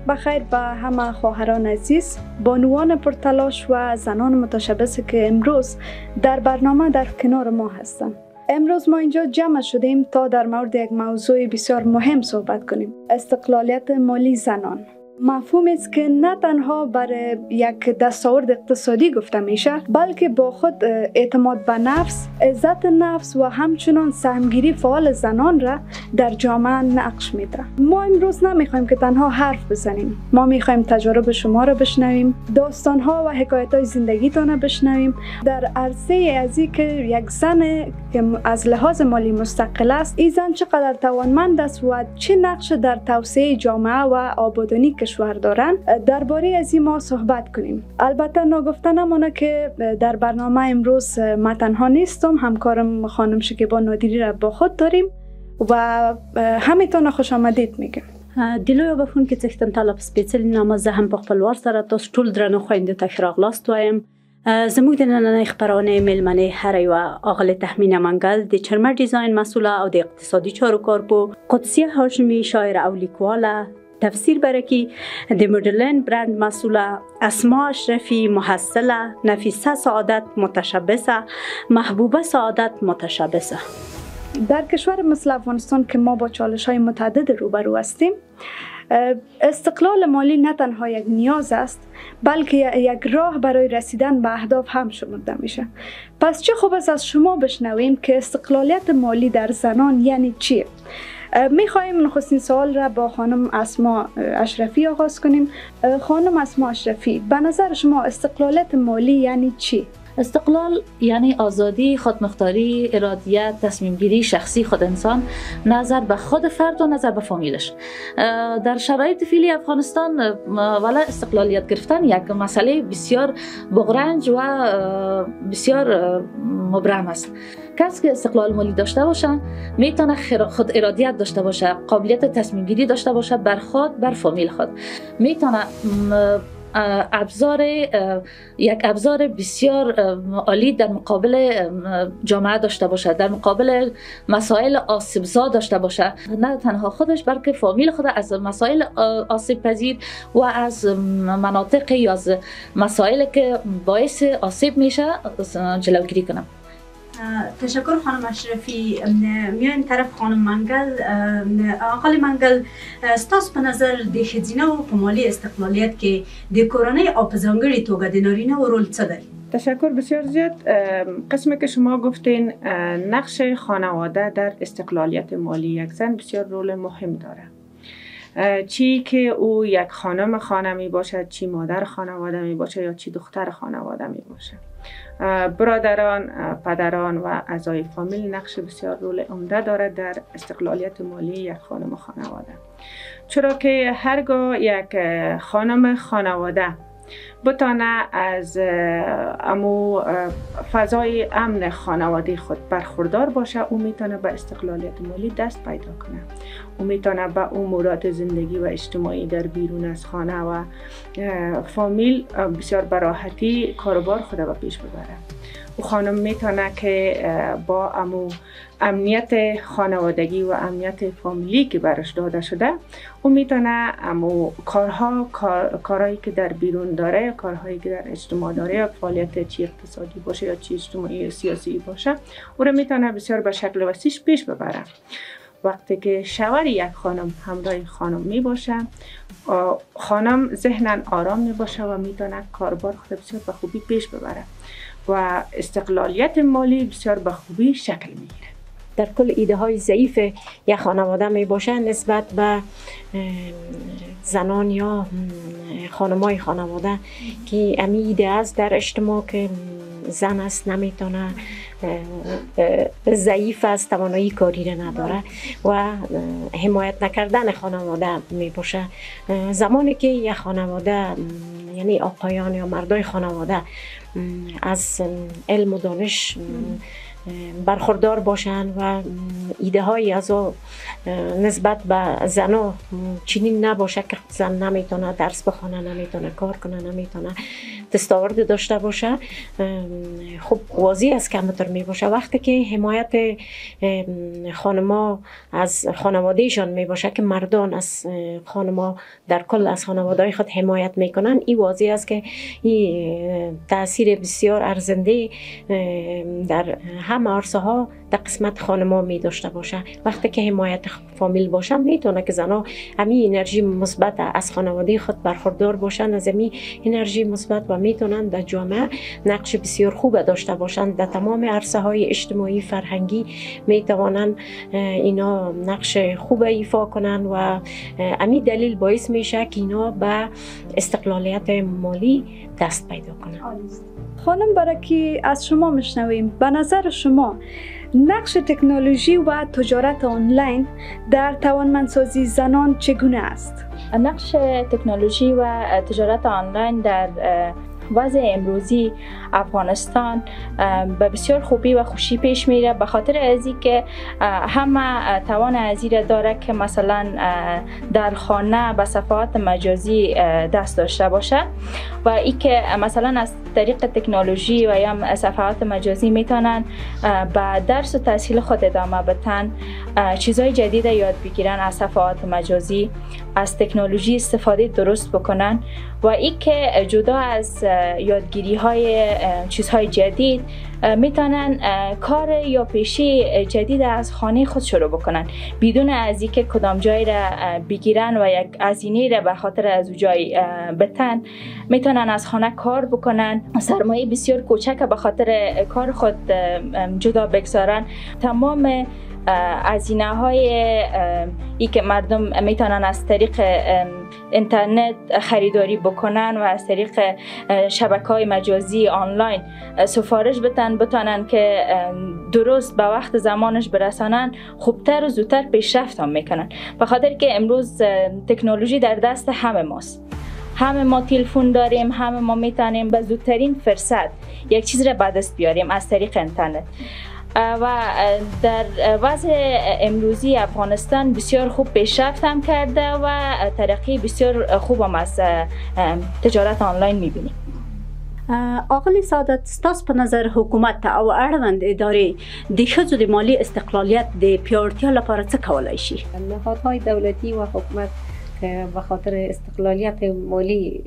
وقت بخیر به همه خواهران عزیز، بانوان پرتلاش و زنان متشبث که امروز در برنامه در کنار ما هستند. امروز ما اینجا جمع شدیم تا در مورد یک موضوع بسیار مهم صحبت کنیم: استقلالیت مالی زنان. مفهومی است که نه تنها برای یک دستاورد اقتصادی گفته میشه، بلکه با خود اعتماد به نفس، عزت نفس و همچنان سهمگیری فعال زنان را در جامعه نقش میده. ما امروز نمیخوایم که تنها حرف بزنیم، ما میخوایم تجارب شما را بشنویم، داستانها و حکایت‌های زندگیتان را بشنویم در عرصه ازی که یک زن که از لحاظ مالی مستقل است، این زن چقدر توانمند است و چه نقش در توسعه جامعه و آبادانی کشور دارند. درباره از این ما صحبت کنیم. البته نگفته نمانه که در برنامه امروز من تنها نیستم، همکارم خانم شکیبا نادری را با خود داریم و همتون خوش آمدید میگم. دلویا بخون که تختن طلب سپیڅلی نامازه هم په خپلوار سره تاسو ټول درنو خویندو ته ښه راغلاست وایم. زموږ د نننۍ خپرونې میلمنې هره یوه آغلې تهمینه منګل د چرمه ډیزاین مسئوله او د اقتصادي چارو کارپو، قدسیه هاشمی شاعر او لیکواله، تفسیر برکی د مدلن برند مسئوله، اسماء اشرفی محصله، نفیسه سعادت متشبثه، محبوبه سعادت متشبثه. در کشور مثل افغانستان که ما با چالش‌های متعدد روبرو هستیم، استقلال مالی نه تنها یک نیاز است، بلکه یک راه برای رسیدن به اهداف هم شمرده میشه. پس چه خوب است از شما بشنویم که استقلالیت مالی در زنان یعنی چی؟ میخواهیم نخستین سوال را با خانم اسماء اشرفی آغاز کنیم. خانم اسماء اشرفی، به نظر شما استقلالیت مالی یعنی چی؟ استقلال یعنی آزادی، خودمختاری، ارادیت، تصمیم گیری شخصی خود انسان نظر به خود فرد و نظر به فامیلش. در شرایط فعلی افغانستان والا استقلالیت گرفتن یک مسئله بسیار بغرنج و بسیار مبرم است. کسی که استقلال مالی داشته باشه میتونه خود ارادیت داشته باشه، قابلیت تصمیم گیری داشته باشه بر خود، بر فامیل خود. میتونه یک ابزار بسیار عالی در مقابل جامعه داشته باشه، در مقابل مسائل آسیبزا داشته باشه، نه تنها خودش بلکه فامیل خود از مسائل آسیب پذیر و از مناطق یا از مسائل که باعث آسیب میشه جلوگیری کنم. تشکر خانم اشرفی. میایم طرف خانم منگل. آقای منگل، ستاسو په نظر د ښځینه و په مالي استقلالیت کې د کورنۍ او په ځانګړې توګه د نارینه و رول څه دی؟ تشکر بسیار زیاد. قسمی که شما گفتین نقش خانواده در استقلالیت مالی یک زن بسیار رول مهم داره. چی که او یک خانم خانه می باشد، چی مادر خانواده می باشد یا چی دختر خانواده می باشد، برادران، پدران و اعضای فامیل نقش بسیار رول عمده دارد در استقلالیت مالی یک خانم خانواده. چرا که هرگاه یک خانم خانواده بتانه از امو فضای امن خانواده خود برخوردار باشه، او میتونه به استقلالیت مالی دست پیدا کنه. او میتونه به امورات زندگی و اجتماعی در بیرون از خانه و فامیل بسیار براحتی کاروبار خود به پیش ببره. او خانم میتونه که با امو امنیت خانوادگی و امنیت فامیلی که برش داده شده، او میتونه امو کارهایی که در بیرون داره، کارهایی که در اجتماع داره، یا فعالیت چی اقتصادی باشه یا چی اجتماعی سیاسی باشه، او رو میتونه بسیار به شکل وسیع پیش ببره. وقتی که شوهر یک خانم همراه خانم می باشه، خانم ذهناً آرام می باشه و میتونه کاربار خود بسیار به خوبی پیش ببره و استقلالیت مالی بسیار به خوبی شکل میگیره. در کل ایده های ضعیف یک خانواده می باشه نسبت به زنان یا خانمای خانواده که امی ایده است در اجتماع که زن است، نمیتونه، ضعیف است، توانایی کاری را نداره و حمایت نکردن خانواده می باشه. زمانی که یک خانواده یعنی آقایان یا مردای خانواده از علم و دانش برخوردار باشن و ایده های از نسبت به زنها چنین نباشه که زن نمیتونه درس بخونه، نمیتونه کار کنه، نمیتونه دستاورد داشته باشه خب واضح است کمتر می باشه. وقتی که حمایت خانما از خانوادهشان می باشه که مردان از خانما در کل از خانواده خود حمایت میکنن، این واضح است که این تاثیر بسیار ارزنده در همه عرصه ها در قسمت خانما می داشته باشه. وقتی که حمایت فامیل باشه میتونه که زنها همین انرژی مثبت از خانواده خود برخوردار باشن، از همین انرژی مثبت و میتونن در جامعه نقش بسیار خوب داشته باشن. در تمام عرصه های اجتماعی فرهنگی میتوانن اینا نقش خوب ایفا کنن و همین دلیل باعث میشه که اینا به استقلالیت مالی دست پیدا کنن. خانم برکی، از شما میشنویم، به نظر شما نقش تکنولوژی و تجارت آنلاین در توانمندسازی زنان چگونه است؟ نقش تکنولوژی و تجارت آنلاین در وضع امروزی افغانستان به بسیار خوبی و خوشی پیش میره، به خاطر از اینکه همه توان از این داره که مثلا در خانه به صفحات مجازی دست داشته باشه و ای که مثلا از طریق تکنولوژی و یا صفحات مجازی میتونن به درس و تحصیل خود ادامه بدن، چیزهای جدید یاد بگیرن از صفحات مجازی، از تکنولوژی استفاده درست بکنن و ای که جدا از یادگیری های چیزهای جدید میتونن کار یا پیشه جدید از خانه خود شروع بکنن بدون از اینکه کدام جای را بگیرن و یک هزینه را به خاطر از او جای بتن. میتونن از خانه کار بکنن، سرمایه بسیار کوچک به خاطر کار خود جدا بگذارن. تمام هزینه های ای که مردم میتونن از طریق اینترنت خریداری بکنن و از طریق شبکه‌های مجازی آنلاین سفارش بتونن که درست به وقت زمانش برسانن، خوبتر و زودتر پیشرفت هم میکنن. به خاطر که امروز تکنولوژی در دست همه ماست، همه ما تلفن داریم، همه ما میتونیم به زودترین فرصت یک چیز را به دست بیاریم از طریق اینترنت. و در وضع امروزی افغانستان بسیار خوب پیشرفت هم کرده و ترقی بسیار خوب هم از تجارت آنلاین میبینیم. آقای سعادت، ستاسو په نظر حکومت او اړوند ادارې د ښځو د مالی استقلالیت د پیاوړتیا لپاره څه کولی شي؟ نهادهای دولتی و حکومت که به خاطر استقلالیت مالی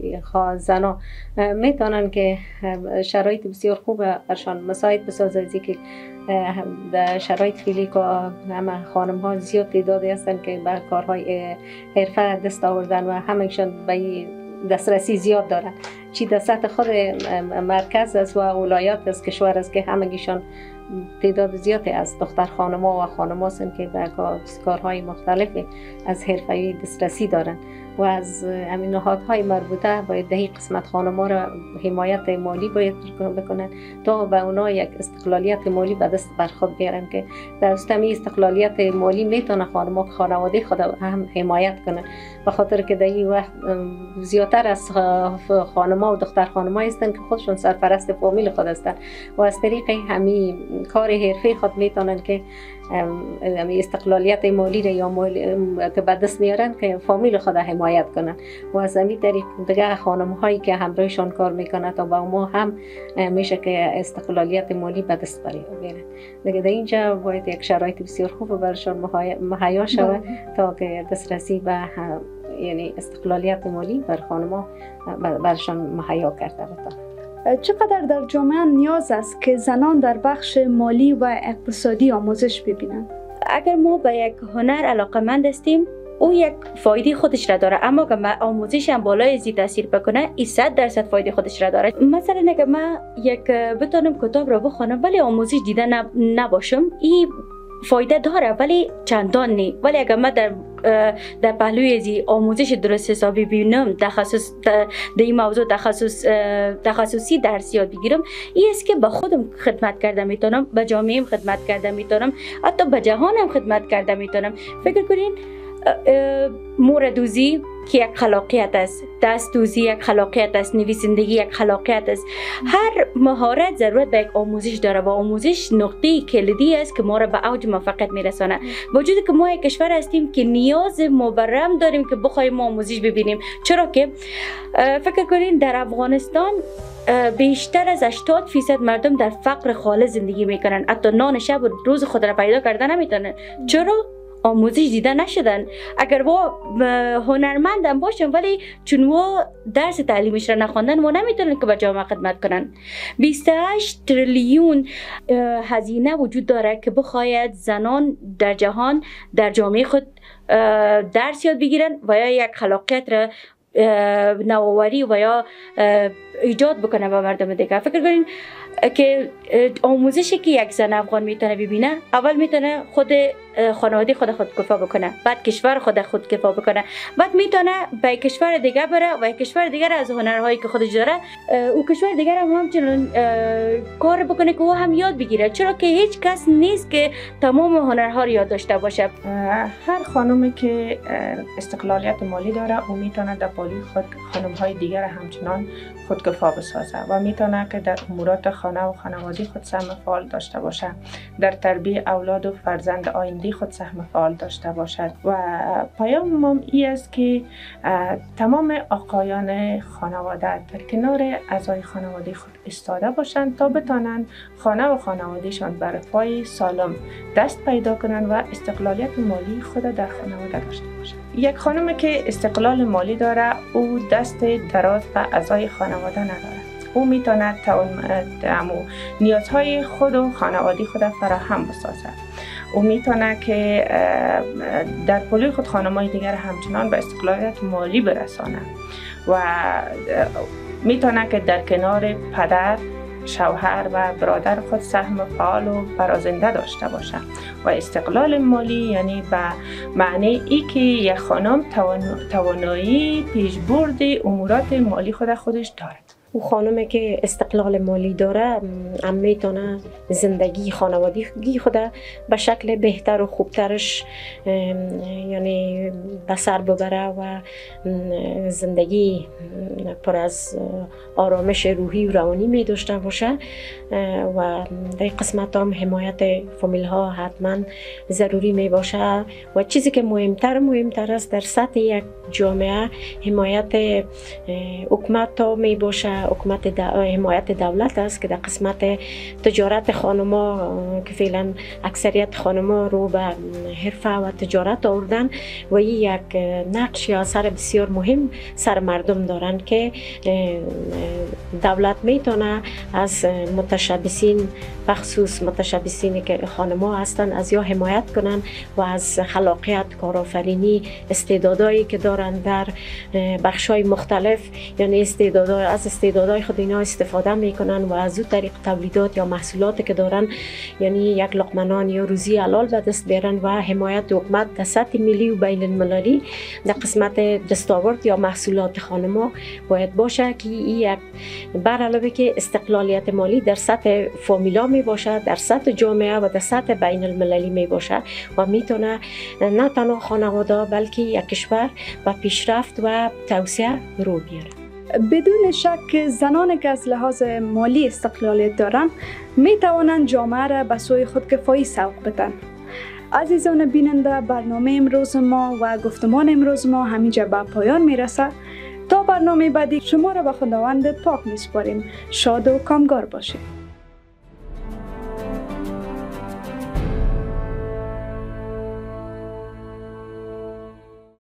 زنان میتونن که شرایط بسیار خوب برشان مساعد بسازه، از که در شرایط فعلی که همه خانم ها زیاد تعدادی هستن که به کارهای حرفه دست آوردن و همهشان به دسترسی زیاد دارن، چی در سطح خود مرکز است و ولایات از کشور است که همگیشان تعداد زیادی از دختر خانما و خانما هستند که به کارهای مختلفی از حرفه‌ای دسترسی دارند و از همین نهادهای مربوطه باید دهی قسمت خانما را حمایت مالی باید بکنن تا به اونا یک استقلالیت مالی به دست بر خود بیارن که در همین استقلالیت مالی میتونه خانما خانواده خود هم حمایت کنن، به خاطر که در این وقت زیادتر از خانما و دختر خانما هستند که خودشون سرپرست فامیل خود هستند و از طریق همین کار حرفه خود میتونن که استقلالیت مالی را یا که به دست میارن که فامیل خود حمایت کنن و از همین طریق دیگه خانم هایی که همراهشان کار میکنن تا با ما هم میشه که استقلالیت مالی به دست بیارن. دیگه در اینجا باید یک شرایط بسیار خوب برشان مهیا شود تا که دسترسی به یعنی استقلالیت مالی بر خانم برشان مهیا کرده بتن. چقدر در جامعه نیاز است که زنان در بخش مالی و اقتصادی آموزش ببینند؟ اگر ما به یک هنر علاقمند هستیم او یک فایده خودش را داره، اما اگر آموزش هم بالای زی تاثیر بکنه 100% فایده خودش را داره. مثلا اگر من بتونم کتاب را بخونم ولی آموزش دیده نباشم، این فایده داره ولی چندان نی. ولی اگر من در پهلوی زی آموزش درست حسابی ببینم، تخصص در این موضوع تخصصی درس یاد بگیرم، این است که به خودم خدمت کرده میتونم، به جامعه‌ام خدمت کرده میتونم، حتی به جهانم خدمت کرده میتونم. فکر کنین موردوزی که یک خلاقیت است، دستدوزی یک خلاقیت است، نویسندگی یک خلاقیت است. هر مهارت ضرورت به یک آموزش داره و آموزش نقطه کلیدی است که ما را به اوج موفقیت میرسانه. با وجودی که ما یک کشور هستیم که نیاز مبرم داریم که بخوایم آموزش ببینیم، چرا که فکر کنین در افغانستان بیشتر از 80% مردم در فقر خالص زندگی میکنن، حتی نان شب و روز خود را پیدا کردن نمیتونن. چرا؟ آموزش دیده نشدن. اگر و هنرمندم باشن ولی چون و درس تعلیمش را نخوندن و نمیتونن که به جامعه خدمت کنن. 28 تریلیون هزینه وجود داره که بخواید زنان در جهان در جامعه خود درس یاد بگیرن و یا یک خلاقیت را نوآوری و یا ایجاد بکنه به مردم دیگه. فکر کنین که آموزشی که یک زن افغان میتونه ببینه، اول میتونه خود خانواده خود کفا بکنه، بعد کشور خود کفا بکنه، بعد میتونه به کشور دیگه بره و کشور دیگه از هنرهایی که خودش داره او کشور دیگه هم همچنان کار بکنه که او هم یاد بگیره. چرا که هیچ کس نیست که تمام هنرها رو یاد داشته باشه. هر خانومی که استقلالیت مالی داره او میتونه در پالی خود خانم‌های دیگر همچنان خودکفا بسازه و میتونه که در امورات خانه و خانواده خود سهم فعال داشته باشه، در تربیت اولاد و فرزند آینده خود سهم فعال داشته باشد. و پیامم این است که تمام آقایان خانواده در کنار اعضای خانواده خود ایستاده باشند تا بتانند خانه و خانوادهشان بر پای سالم دست پیدا کنند و استقلالیت مالی خود در خانواده داشته باشند. یک خانم که استقلال مالی داره او دست دراز به اعضای خانواده نداره. او میتونه نیازهای خود و خانواده خود فراهم بسازد. او میتونه که در پلوی خود خانم‌های دیگر همچنان به استقلالیت مالی برسانه و میتونه که در کنار پدر، شوهر و برادر خود سهم فعال و برازنده داشته باشه. و استقلال مالی یعنی به معنی ای که یک خانم توانایی پیشبرد امورات مالی خودش دارد. او خانمی که استقلال مالی داره هم میتونه زندگی خانوادگی خود به شکل بهتر و خوبترش یعنی به سر ببره و زندگی پر از آرامش روحی و روانی می داشته باشه. و در قسمت هم حمایت فامیل ها حتما ضروری می باشه و چیزی که مهمتر است در سطح یک جامعه حمایت حکومت ها می باشه. حمایت دولت است که در قسمت تجارت خانما که فعلا اکثریت خانما رو به حرفه و تجارت آوردن و یک نقش یا اثر بسیار مهم سر مردم دارن که دولت میتونه از متشبثین بخصوص متشبثینی که خانما هستن از یا حمایت کنن و از خلاقیت، کارآفرینی، استعدادایی که دارن در بخش‌های مختلف یعنی از استعدادهای خود اینا استفاده میکنن و از اون طریق تولیدات یا محصولاتی که دارن یعنی یک لقمه نان یا روزی حلال به دست بیارن و حمایت حکومت در سطح ملی و بین المللی در قسمت دستاورد یا محصولات خانما باید باشه که این یک بر علاوه که استقلالیت مالی در سطح فامیلا می باشه، در سطح جامعه و در سطح بین المللی می باشه و میتونه نه تنها خانواده بلکه یک کشور و پیشرفت و توسعه رو بیاره. بدون شک زنانی که از لحاظ مالی استقلالیت دارند می توانند جامعه را به سوی خودکفایی سوق بدن. عزیزان بیننده، برنامه امروز ما و گفتمان امروز ما همینجا به پایان می رسد. تا برنامه بعدی شما را به خداوند پاک می سپاریم. شاد و کامگار باشید.